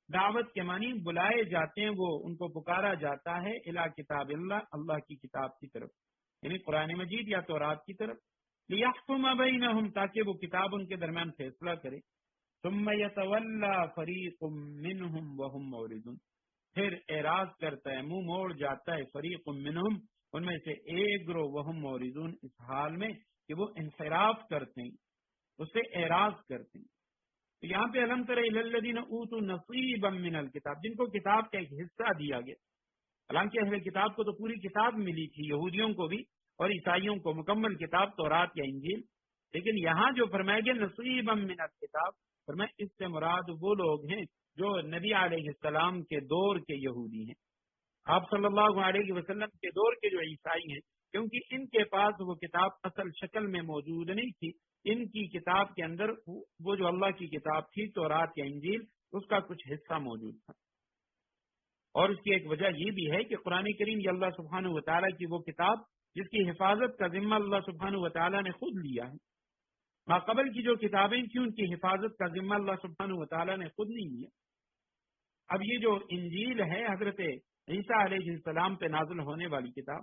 دعوت کے معنی بلائے جاتے ہیں، وہ ان کو پکارا جاتا ہے، الی کتاب اللہ، اللہ کی کتاب کی طرف، یعنی قرآن مجید یا تورات کی طرف، لیحکم بینہم تاکہ وہ کتاب ان کے درمیان فیصلہ کرے. ثم یتولی فریق منہم وہم موردون، پھر اعراض کرتا ہے، منہ موڑ جاتا ہے، فریق منہم ان میں سے ایک گروہ، وہم موردون اس حال میں کہ وہ انحراف کرتے ہیں، اس سے اعراض کرتے ہیں. تو یہاں پہ الم تر الی الذین اوتوا نصیبا من الکتاب جن کو کتاب کا ایک حصہ دیا گیا، حالانکہ اہل کتاب کو تو پوری کتاب ملی تھی، یہودیوں کو بھی اور عیسائیوں کو مکمل کتاب تورات یا انجیل، لیکن یہاں جو فرمایا گیا نصیبا من الکتاب، فرمایا اس سے مراد وہ لوگ ہیں جو نبی علیہ السلام کے دور کے یہودی ہیں، آپ صلی اللہ علیہ وسلم کے دور کے جو عیسائی ہیں، کیونکہ ان کے پاس وہ کتاب اصل شکل میں موجود نہیں تھی. ان کی کتاب کے اندر وہ جو اللہ کی کتاب تھی تورات یا انجیل، اس کا کچھ حصہ موجود تھا. اور اس کی ایک وجہ یہ بھی ہے کہ قرآن کریم یہ اللہ سبحانہ و تعالیٰ کی وہ کتاب جس کی حفاظت کا ذمہ اللہ سبحانہ و تعالیٰ نے خود لیا ہے. ماقبل کی جو کتابیں تھیں ان کی حفاظت کا ذمہ اللہ سبحانہ و تعالیٰ نے خود نہیں لیا. اب یہ جو انجیل ہے حضرت عیسیٰ علیہ السلام پہ نازل ہونے والی کتاب،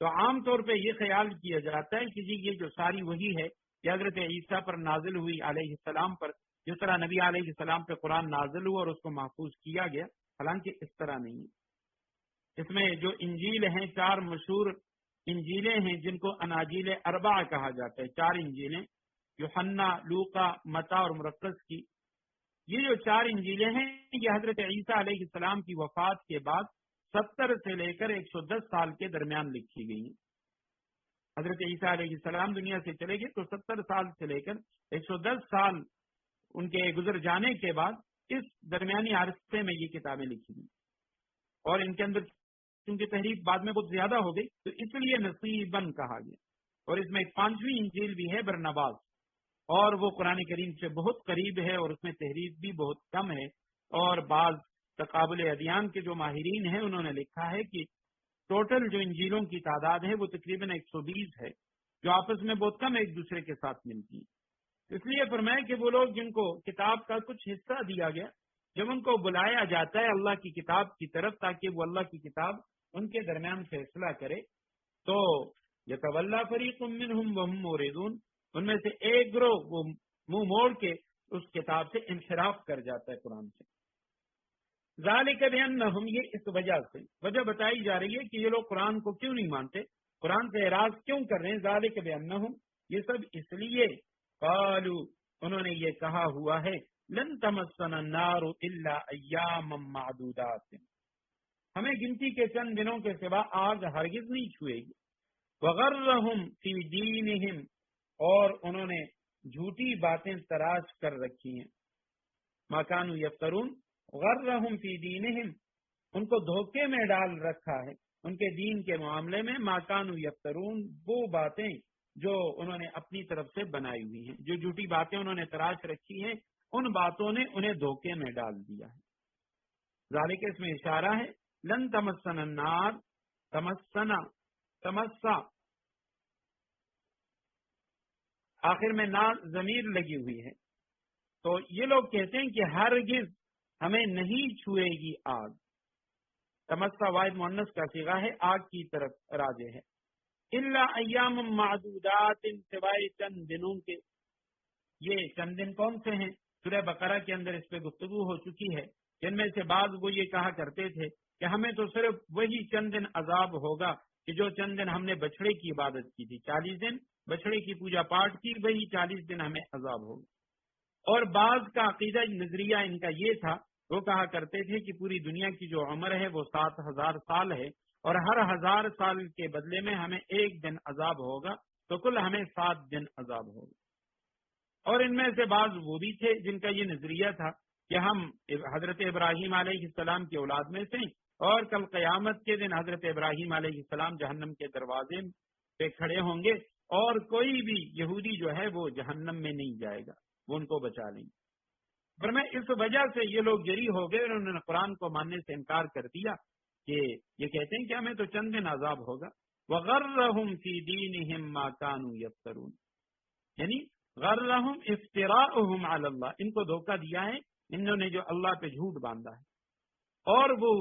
تو عام طور پہ یہ خیال کیا جاتا ہے کہ جی یہ جو ساری وحی ہے یہ حضرت عیسیٰ پر نازل ہوئی علیہ السلام پر، جس طرح نبی علیہ السلام پہ قرآن نازل ہوا اور اس کو محفوظ کیا گیا، حالانکہ اس طرح نہیں ہے. اس میں جو انجیل ہیں 4 مشہور انجیلیں ہیں جن کو اناجیل اربع کہا جاتا ہے، 4 انجیلیں، یوحنا، لوقا، متی اور مرقس کی. یہ جو 4 انجیلیں ہیں یہ حضرت عیسیٰ علیہ السلام کی وفات کے بعد 70 سے لے کر 110 سال کے درمیان لکھی گئی ہیں. حضرت عیسیٰ علیہ السلام دنیا سے چلے گئے تو 70 سال سے لے کر 110 سال ان کے گزر جانے کے بعد اس درمیانی عرصے میں یہ کتابیں لکھی گئی، اور ان کے اندر چونکہ تحریف بعد میں بہت زیادہ ہو گئی تو اس لیے نصیباً کہا گیا. اور اس میں ایک 5ویں انجیل بھی ہے برنباس، اور وہ قرآن کریم سے بہت قریب ہے اور اس میں تحریف بھی بہت کم ہے. اور بعض تقابل ادیان کے جو ماہرین ہیں انہوں نے لکھا ہے کہ ٹوٹل جو انجیلوں کی تعداد ہے وہ تقریباً 120 ہے، جو آپس میں بہت کم ایک دوسرے کے ساتھ ملتی ہے. اس لیے فرمایا کہ وہ لوگ جن کو کتاب کا کچھ حصہ دیا گیا، جب ان کو بلایا جاتا ہے اللہ کی کتاب کی طرف تاکہ وہ اللہ کی کتاب ان کے درمیان فیصلہ کرے، تو یتولی فریق منہم وہم موردون، ان میں سے ایک گروہ وہ منہ موڑ کے اس کتاب سے انحراف کر جاتا ہے قرآن سے. ذالک بانہم، یہ اس وجہ سے وجہ بتائی جا رہی ہے کہ یہ لوگ قرآن کو کیوں نہیں مانتے، قرآن سے اعراض کیوں کر رہے ہیں. ذالک بانہم، یہ سب اس لیے قالو، انہوں نے یہ کہا ہوا ہے، لن تمسنا النار الا ایاما معدودات، ہمیں گنتی کے چند دنوں کے سوا آگ ہرگز نہیں چھوئے گی. وغرہم فی دینہم، اور انہوں نے جھوٹی باتیں تراش کر رکھی ہیں. ما کانوا یفترون، غرہم فی دینہم، ان کو دھوکے میں ڈال رکھا ہے ان کے دین کے معاملے میں. ما کانوا یفترون، وہ باتیں جو انہوں نے اپنی طرف سے بنائی ہوئی ہیں، جو جھوٹی باتیں انہوں نے تراش رکھی ہیں، ان باتوں نے انہیں دھوکے میں ڈال دیا ہے. ذالک اس میں اشارہ ہے، لن تمسنا النار، تمسنا، تمسا، آخر میں نا ضمیر لگی ہوئی ہے. تو یہ لوگ کہتے ہیں کہ ہرگز ہمیں نہیں چھوئے گی آگ. تمسا واحد مؤنث کا صیغہ ہے، آگ کی طرف راجع ہے. الا ایام معدودات، سوائے چند دنوں کے. یہ چند دن کون سے ہیں؟ سورہ بقرہ کے اندر اس پہ گفتگو ہو چکی ہے. جن میں سے بعض وہ یہ کہا کرتے تھے کہ ہمیں تو صرف وہی چند دن عذاب ہوگا کہ جو چند دن ہم نے بچڑے کی عبادت کی تھی، 40 دن بچڑے کی پوجا پاٹ کی، وہی 40 دن ہمیں عذاب ہوگا. اور بعض کا عقیدہ نظریہ ان کا یہ تھا، وہ کہا کرتے تھے کہ پوری دنیا کی جو عمر ہے وہ 7000 سال ہے، اور ہر 1000 سال کے بدلے میں ہمیں 1 دن عذاب ہوگا، تو کل ہمیں 7 دن عذاب ہوگا. اور ان میں سے بعض وہ بھی تھے جن کا یہ نظریہ تھا کہ ہم حضرت ابراہیم علیہ السلام کی اولاد میں سے، اور کل قیامت کے دن حضرت ابراہیم علیہ السلام جہنم کے دروازے پہ کھڑے ہوں گے، اور کوئی بھی یہودی جو ہے وہ جہنم میں نہیں جائے گا، وہ ان کو بچا لیں گے. پر میں اس وجہ سے یہ لوگ جری ہو گئے اور انہوں نے قرآن کو ماننے سے انکار کر دیا کہ یہ کہتے ہیں کہ ہمیں تو چند دن عذاب ہوگا. وغرہم فی دینہم ما کانوا یفترون، یعنی غرہم افتراءہم علی اللہ، ان کو دھوکہ دیا ہے انہوں نے جو اللہ پہ جھوٹ باندھا ہے. اور وہ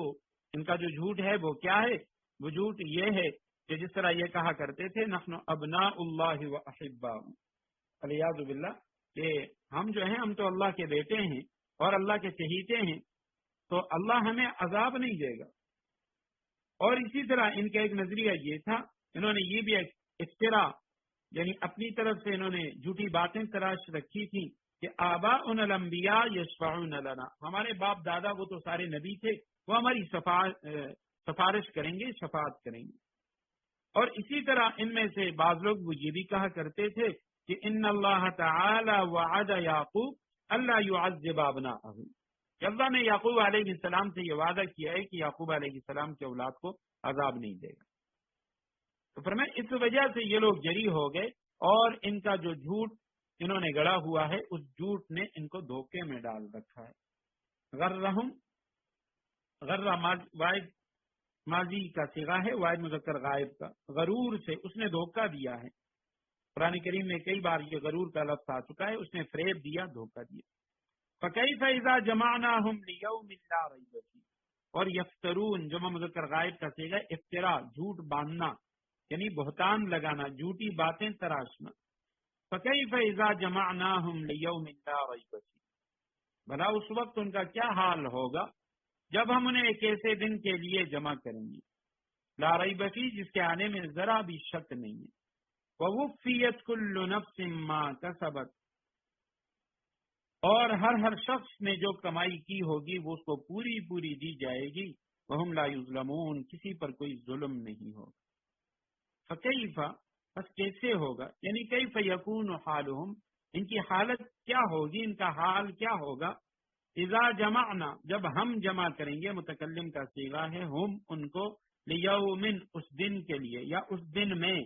ان کا جو جھوٹ ہے وہ کیا ہے؟ وہ جھوٹ یہ ہے کہ جس طرح یہ کہا کرتے تھے نحن ابناء اللہ و احباؤہ، علیاذ باللہ، کہ ہم جو ہیں ہم تو اللہ کے بیٹے ہیں اور اللہ کے چہیتے ہیں، تو اللہ ہمیں عذاب نہیں دے گا. اور اسی طرح ان کا ایک نظریہ یہ تھا، انہوں نے یہ بھی ایک افتراء، یعنی اپنی طرف سے انہوں نے جھوٹی باتیں تراش رکھی تھی کہ آباؤنا الانبیاء یشفعون لنا، ہمارے باپ دادا وہ تو سارے نبی تھے، وہ ہماری سفارش کریں گے، شفاعت کریں گے. اور اسی طرح ان میں سے بعض لوگ وہ یہ بھی کہا کرتے تھے کہ ان اللہ تعالی وعد یعقوب اللہ یعذب ابناءہ، کہ اللہ نے یعقوب علیہ السلام سے یہ وعدہ کیا ہے کہ یعقوب علیہ السلام کی اولاد کو عذاب نہیں دے گا. تو فرمایا اس وجہ سے یہ لوگ جری ہو گئے، اور ان کا جو جھوٹ انہوں نے گڑا ہوا ہے اس جھوٹ نے ان کو دھوکے میں ڈال رکھا ہے. غرہم، غرہ واحد ماضی کا صیغہ ہے، واحد مذکر غائب کا، غرور سے اس نے دھوکہ دیا ہے. قرآن کریم میں کئی بار یہ غرور کا لفظ آ چکا ہے، اس نے فریب دیا، دھوکہ دیا. فَكَيْفَ إِذَا جَمَعْنَاهُمْ لِيَوْمٍ لَا رَيْبَ فِيهِ، اور یفترون جمع مذکر غائب کا صیغہ، افتراء جھوٹ باندھنا، یعنی بہتان لگانا، جھوٹی باتیں تراشنا. فَكَيْفَ إِذَا جَمَعْنَاهُمْ لِيَوْمٍ لَا رَيْبَ فِيهِ، بھلا اس وقت ان کا کیا حال ہوگا جب ہم انہیں ایک ایسے دن کے لیے جمع کریں گے. لا ریب فی جس کے آنے میں ذرا بھی شک نہیں ہے، ووفیت کل نفس ما کسبت اور ہر شخص نے جو کمائی کی ہوگی وہ اس کو پوری پوری دی جائے گی، وہم لا یظلمون کسی پر کوئی ظلم نہیں ہوگا۔ فکیف بس کیسے ہوگا، یعنی کیف یکون حالہم ان کی حالت کیا ہوگی، ان کا حال کیا ہوگا، اذا جمعنا جب ہم جمع کریں گے، متکلم کا صیغہ ہے ہم ان کو، لیوم اس دن کے لیے، یا اس دن میں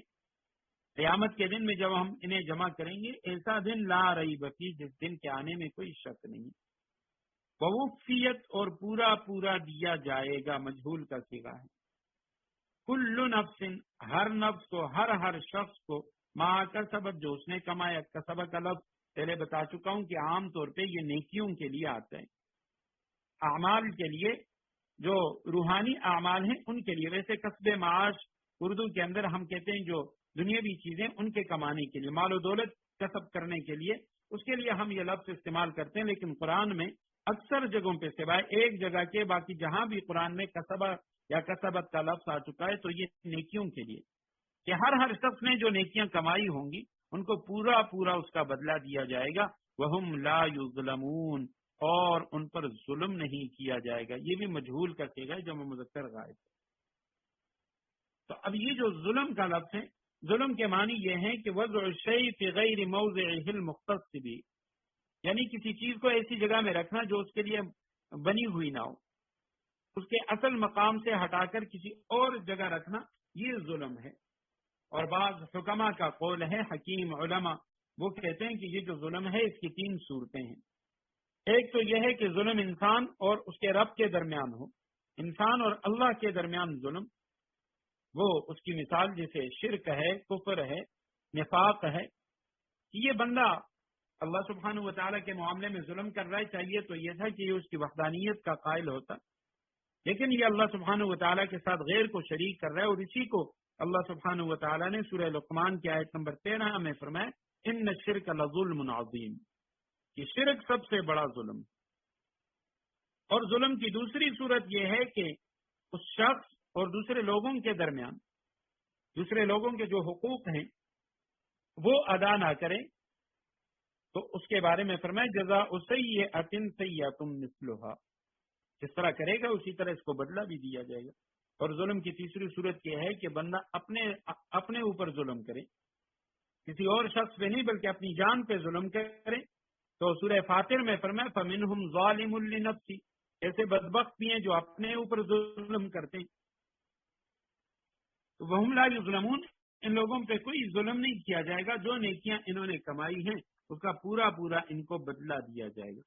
قیامت کے دن میں جب ہم انہیں جمع کریں گے، ایسا دن لا ریب فیہ جس دن کے آنے میں کوئی شک نہیں، ووفیت اور پورا پورا دیا جائے گا، مجہول کا صیغہ ہے، کل نفس ہر نفس کو، ہر شخص کو، ما کسبت جو اس نے کمایا، کسبت کا لفظ پہلے بتا چکا ہوں کہ عام طور پہ یہ نیکیوں کے لیے آتا ہے، اعمال کے لیے جو روحانی اعمال ہیں ان کے لیے، ویسے کسب معاش اردو کے اندر ہم کہتے ہیں جو دنیاوی چیزیں ان کے کمانے کے لیے، مال و دولت کسب کرنے کے لیے، اس کے لیے ہم یہ لفظ استعمال کرتے ہیں، لیکن قرآن میں اکثر جگہوں پہ سوائے ایک جگہ کے باقی جہاں بھی قرآن میں کسبہ یا کسبت کا لفظ آ چکا ہے تو یہ نیکیوں کے لیے، کہ ہر شخص نے جو نیکیاں کمائی ہوں گی ان کو پورا پورا اس کا بدلہ دیا جائے گا، وہم لا یظلمون اور ان پر ظلم نہیں کیا جائے گا، یہ بھی مجہول کا صیغہ ہے جمع مذکر غائب۔ تو اب یہ جو ظلم کا لفظ ہے، ظلم کے معنی یہ ہے کہ وضع الشیء فی غیر موضعہ المختص بھی، یعنی کسی چیز کو ایسی جگہ میں رکھنا جو اس کے لیے بنی ہوئی نہ ہو، اس کے اصل مقام سے ہٹا کر کسی اور جگہ رکھنا، یہ ظلم ہے۔ اور بعض حکما کا قول ہے، حکیم علماء وہ کہتے ہیں کہ یہ جو ظلم ہے اس کی تین صورتیں ہیں، ایک تو یہ ہے کہ ظلم انسان اور اس کے رب کے درمیان ہو، انسان اور اللہ کے درمیان ظلم، وہ اس کی مثال جیسے شرک ہے، کفر ہے، نفاق ہے، یہ بندہ اللہ سبحانہ و تعالیٰ کے معاملے میں ظلم کر رہا ہے، چاہیے تو یہ تھا کہ یہ اس کی وحدانیت کا قائل ہوتا، لیکن یہ اللہ سبحانہ و تعالیٰ کے ساتھ غیر کو شریک کر رہا ہے، اور اسی کو اللہ سبحانہ و تعالیٰ نے سورہ لقمان کی آیت نمبر 13 میں فرمایا ان الشرک لظلم عظیم، کہ شرک سب سے بڑا ظلم۔ اور ظلم کی دوسری صورت یہ ہے کہ اس شخص اور دوسرے لوگوں کے درمیان، دوسرے لوگوں کے جو حقوق ہیں وہ ادا نہ کریں، تو اس کے بارے میں فرمایا جزاء سیئۃ سیئۃ مثلھا، جس طرح کرے گا اسی طرح اس کو بدلہ بھی دیا جائے گا۔ اور ظلم کی تیسری صورت یہ ہے کہ بندہ اپنے اوپر ظلم کرے، کسی اور شخص پہ نہیں بلکہ اپنی جان پہ ظلم کرے، تو سورہ فاطر میں فرمایا فَمِنْهُمْ ظَالِمٌ لِنَفْسِهِ، ایسے بدبخت بھی ہیں جو اپنے اوپر ظلم کرتے ہیں، تو وَهُمْ لَا يُظْلَمُونَ ان لوگوں پہ کوئی ظلم نہیں کیا جائے گا، جو نیکیاں انہوں نے کمائی ہیں اس کا پورا پورا ان کو بدلہ دیا جائے گا۔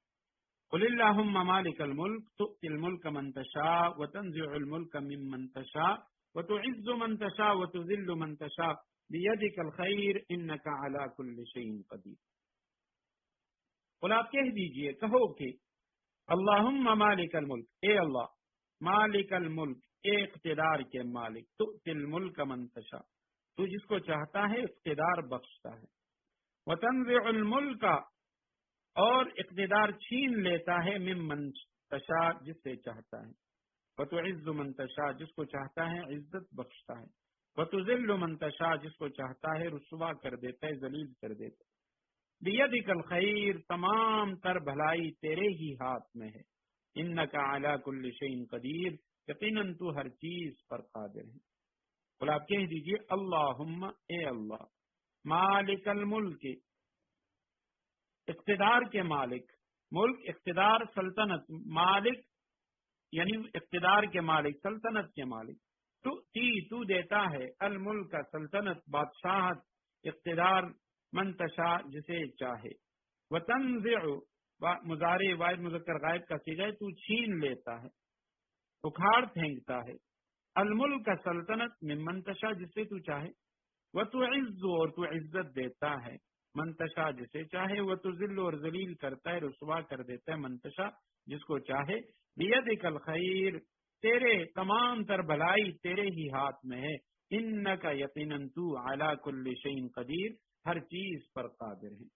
قل اللہم مالک الملک تؤتی الملک من تشاء وتنزع الملک ممن تشاء وتعز من تشاء وتذل من تشاء بیدک الخیر انک علی کل شیء قدیر۔ قل آپ کہہ دیجئے، کہو کہ اللہم مالک الملک، اے اللہ مالک الملک، اے اقتدار کے مالک، تؤتی الملک من تشاء، تو جس کو چاہتا ہے اقتدار بخشتا ہے، وتنزع الملک اور اقتدار چھین لیتا ہے ممن تشاء جس سے چاہتا ہے، وتعز من تشاء جس کو چاہتا ہے عزت بخشتا ہے، وتذل من تشاء جس کو چاہتا ہے رسوا کر دیتا ہے، ذلیل کر دیتا ہے۔ بیدک الخیر تمام تر بھلائی تیرے ہی ہاتھ میں ہے، انک علی کل شیء قدیر یقیناً تو ہر چیز پر قادر ہے۔ اور آپ کہہ دیجئے اللہم اے اللہ مالک الملک، اقتدار کے مالک، ملک اقتدار سلطنت، مالک یعنی اقتدار کے مالک سلطنت کے مالک، تو دیتا ہے الملک سلطنت بادشاہت اقتدار من تشاء جسے چاہے، وتنزع مضارع واحد مذکر غائب کا صیغہ ہے، تو چھین لیتا ہے اکھاڑ پھینکتا ہے، الملک سلطنت ممن تشاء جسے تو چاہے، وتعز اور تو عزت دیتا ہے منتشا جسے چاہے، وہ تو ذل اور ذلیل کرتا ہے رسوا کر دیتا ہے منتشا جس کو چاہے، بیدک الخیر تیرے تمام تر بھلائی تیرے ہی ہاتھ میں ہے، انک یقیناً تو علی کل شیء قدیر ہر چیز پر قادر ہے۔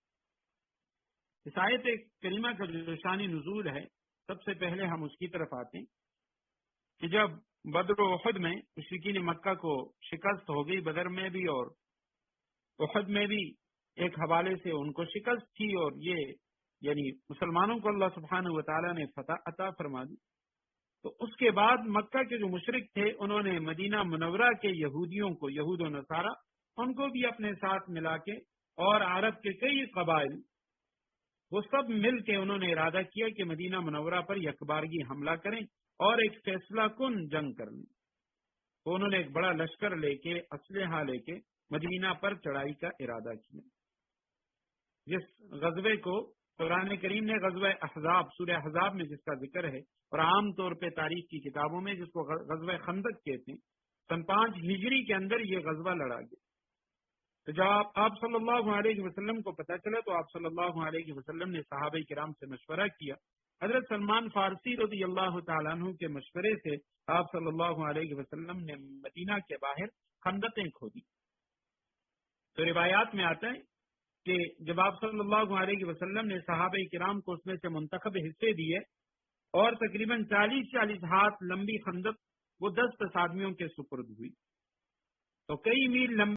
اس آیت کریمہ کا جو شان نزول ہے سب سے پہلے ہم اس کی طرف آتے ہیں کہ جب بدر و احد میں مشرکین مکہ کو شکست ہو گئی، بدر میں بھی اور احد میں بھی ایک حوالے سے ان کو شکست تھی، اور یہ یعنی مسلمانوں کو اللہ سبحانہ و تعالیٰ نے فتح عطا فرما دی، تو اس کے بعد مکہ کے جو مشرک تھے انہوں نے مدینہ منورہ کے یہودیوں کو، یہود و نصارہ، ان کو بھی اپنے ساتھ ملا کے، اور عرب کے کئی قبائل، وہ سب مل کے انہوں نے ارادہ کیا کہ مدینہ منورہ پر یکبارگی حملہ کریں اور ایک فیصلہ کن جنگ کر لیں۔ تو انہوں نے ایک بڑا لشکر لے کے، اسلحہ لے کے مدینہ پر چڑھائی کا ارادہ کیا، جس غزوے کو قرآن کریم نے غزوہ احزاب، سورہ احزاب میں جس کا ذکر ہے، اور عام طور پہ تاریخ کی کتابوں میں جس کو غزوہ خندق کہتے ہیں، سن 5 ہجری کے اندر یہ غزوہ لڑا گیا۔ تو جب آپ صلی اللہ علیہ وسلم کو پتہ چلا تو آپ صلی اللہ علیہ وسلم نے صحابہ کرام سے مشورہ کیا۔ حضرت سلمان فارسی رضی اللہ تعالیٰ عنہ کے مشورے سے آپ صلی اللہ علیہ وسلم نے مدینہ کے باہر خندقیں کھودی۔ تو روایات میں آتا ہے کہ جب آپ صلی اللہ علیہ وسلم نے صحابہ کرام کو اس میں سے منتخب حصے دیے، اور تقریباً 40 ہاتھ لمبی خندق وہ 10 آدمیوں کے سپرد ہوئی، تو کئی میل لمبی